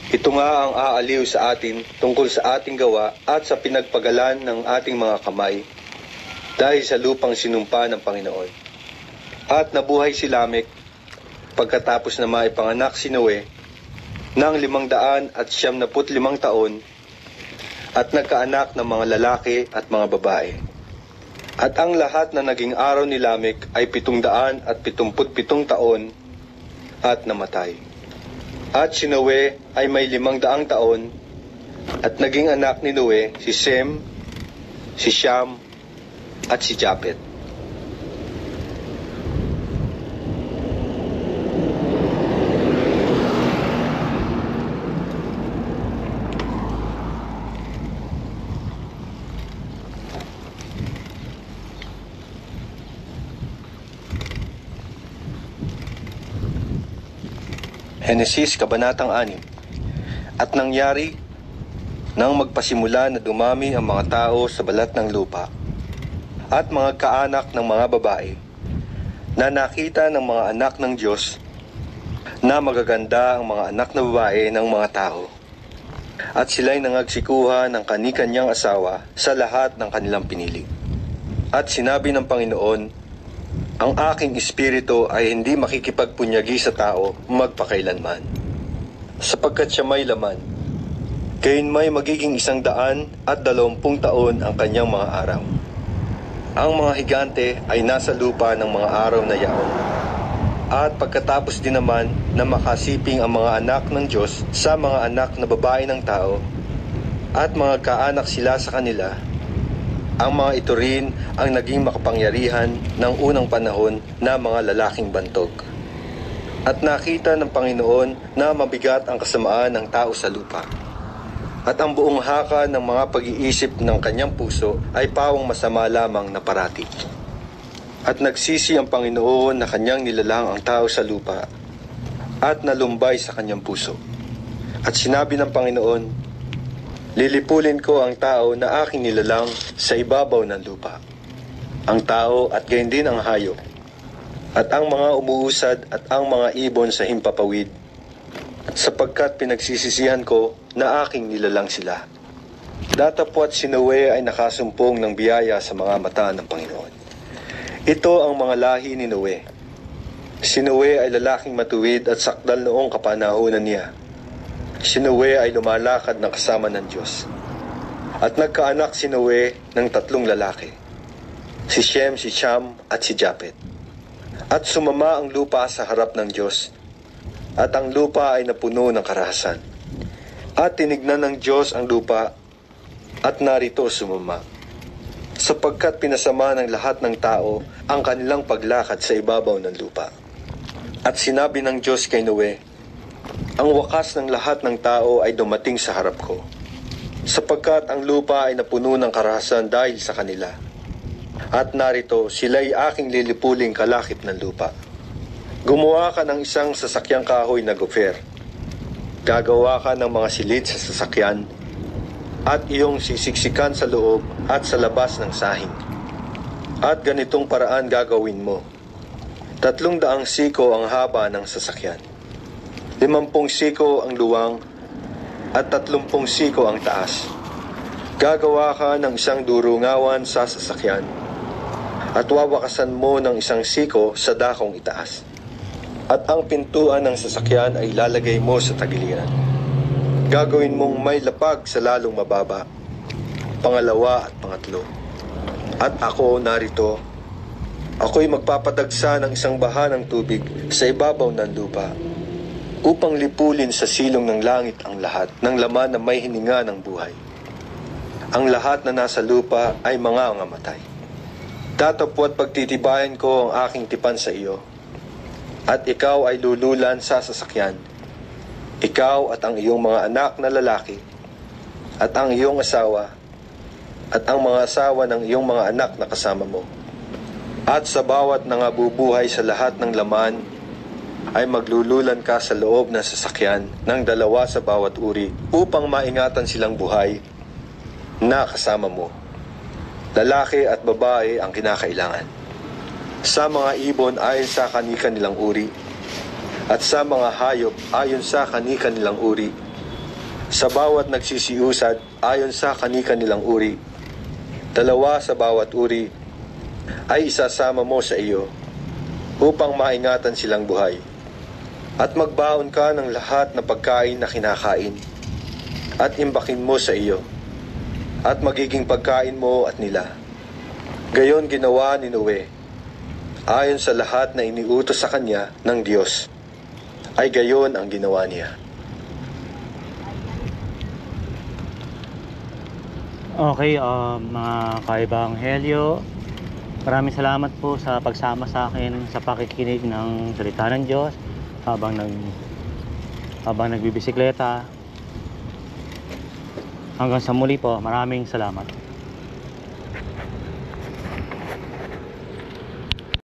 Ito nga ang aaliw sa atin tungkol sa ating gawa at sa pinagpagalan ng ating mga kamay dahil sa lupang sinumpa ng Panginoon. At nabuhay si Lamech pagkatapos na maipanganak si Noe ng 595 taon at nagkaanak ng mga lalaki at mga babae. At ang lahat na naging araw ni Lamech ay 777 taon at namatay. At si Noe ay may 500 taon at naging anak ni Noe si Sem, si Siyam at si Japet. Henesis Kabanatang 6. At nangyari nang magpasimula na dumami ang mga tao sa balat ng lupa at mga kaanak ng mga babae na nakita ng mga anak ng Diyos na magaganda ang mga anak na babae ng mga tao. At sila'y nangagsikuha ng kani-kanyang asawa sa lahat ng kanilang pinili. At sinabi ng Panginoon, ang aking espiritu ay hindi makikipagpunyagi sa tao magpakailanman, sapagkat siya may laman. Gayon may magiging 120 taon ang kanyang mga araw. Ang mga higante ay nasa lupa ng mga araw na yaon. At pagkatapos din naman na makasiping ang mga anak ng Diyos sa mga anak na babae ng tao, at mga kaanak sila sa kanila, ang mga ito rin ang naging makapangyarihan ng unang panahon na mga lalaking bantog. At nakita ng Panginoon na mabigat ang kasamaan ng tao sa lupa. At ang buong haka ng mga pag-iisip ng kanyang puso ay pawang masama lamang na parati. At nagsisi ang Panginoon na kanyang nilalang ang tao sa lupa at nalumbay sa kanyang puso. At sinabi ng Panginoon, lilipulin ko ang tao na aking nilalang sa ibabaw ng lupa. Ang tao at gayon din ang hayop, at ang mga umuusad at ang mga ibon sa himpapawid, sapagkat pinagsisisihan ko na aking nilalang sila. Datapwat si Noe ay nakasumpong ng biyaya sa mga mata ng Panginoon. Ito ang mga lahi ni Noe. Si Noe ay lalaking matuwid at sakdal noong kapanahunan niya. Si Noe ay lumalakad ng kasama ng Diyos. At nagkaanak si Noe ng 3 lalaki, si Shem, si Siyam, at si Japet. At sumama ang lupa sa harap ng Diyos, at ang lupa ay napuno ng karahasan. At tinignan ng Diyos ang lupa, at narito sumama, sapagkat pinasama ng lahat ng tao ang kanilang paglakad sa ibabaw ng lupa. At sinabi ng Diyos kay Noe, ang wakas ng lahat ng tao ay dumating sa harap ko, sapagkat ang lupa ay napuno ng karahasan dahil sa kanila. At narito, sila'y aking lilipuling kalakip ng lupa. Gumawa ka ng isang sasakyang kahoy na gofer. Gagawa ka ng mga silid sa sasakyan, at iyong sisiksikan sa loob at sa labas ng sahig. At ganitong paraan gagawin mo. 300 siko ang haba ng sasakyan. 50 siko ang luwang at 30 siko ang taas. Gagawa ka ng isang durungawan sa sasakyan at wawakasan mo ng 1 siko sa dakong itaas. At ang pintuan ng sasakyan ay lalagay mo sa tagiliran. Gagawin mong may lapag sa lalong mababa, pangalawa at pangatlo. At ako narito, ako'y magpapadagsa ng isang baha ng tubig sa ibabaw ng lupa, upang lipulin sa silong ng langit ang lahat ng laman na may hininga ng buhay. Ang lahat na nasa lupa ay mga ngamatay. Datapwat pagtitibayan ko ang aking tipan sa iyo, at ikaw ay lululan sa sasakyan, ikaw at ang iyong mga anak na lalaki, at ang iyong asawa, at ang mga asawa ng iyong mga anak na kasama mo. At sa bawat nangabubuhay sa lahat ng laman, ay maglululan ka sa loob ng sasakyan ng 2 sa bawat uri upang maingatan silang buhay na kasama mo. Lalaki at babae ang kinakailangan. Sa mga ibon ayon sa kani-kanilang uri, at sa mga hayop ayon sa kani-kanilang uri, sa bawat nagsisiusad ayon sa kani-kanilang uri. 2 sa bawat uri ay isasama mo sa iyo upang maingatan silang buhay. At magbaon ka ng lahat na pagkain na kinakain at imbakin mo sa iyo at magiging pagkain mo at nila. Gayon ginawa ni Noe ayon sa lahat na iniutos sa kanya ng Diyos, ay gayon ang ginawa niya. Okay, mga kaibanghelyo, maraming salamat po sa pagsama sa akin sa pakikinig ng salita ng Diyos habang nagbibisikleta. Hanggang sa muli po, maraming salamat.